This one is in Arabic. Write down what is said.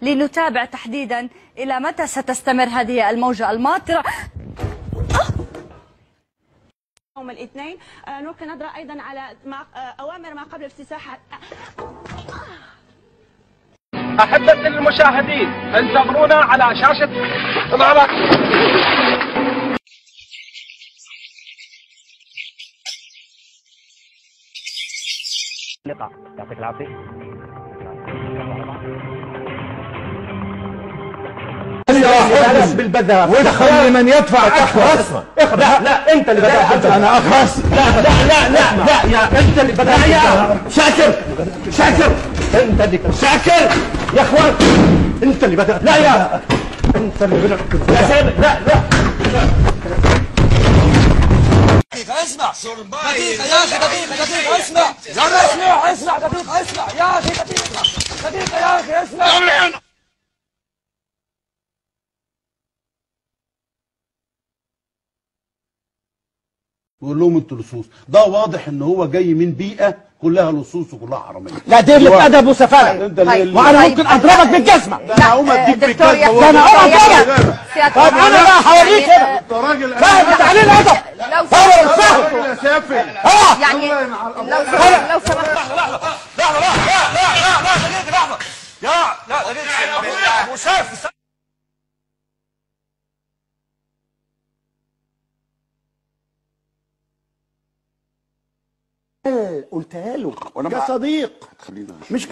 لنتابع تحديدا إلى متى ستستمر هذه الموجة الماطرة. يوم الاثنين نلقي نظرة أيضا على أوامر ما قبل افتتاح. أحبتي المشاهدين، انتظرونا على شاشة العراق. لقاء يعطيك العافية. اخلص بالبذاء وادخل لمن يدفع اكثر. لا انت اللي بدأت. انا اخلص. لا يا انت اللي بدأت. يا شاكر انت اللي شاكر يا اخوان. انت اللي بدأت. لا يا انت اللي بدأت يا سامي. لا اسمع دقيقة يا أخي، دقيقة اسمع دقيقة اسمع يا أخي، دقيقة يا أخي اسمع. بيقول لهم انتوا لصوص. ده واضح ان هو جاي من بيئه كلها لصوص وكلها حراميه. لا دي اللي ادب وسفاله. وانا ممكن اضربك بالجزمه. ده انا هقوم اديك بالجزمه. ده انا هقوم اضربك. طب انا بقى هوريك هنا. انت راجل فاهم تعليل الادب. فاهم يا سافل. يعني لو سمحت لحظة لا دقيقة مسافر. قلتها له كصديق مش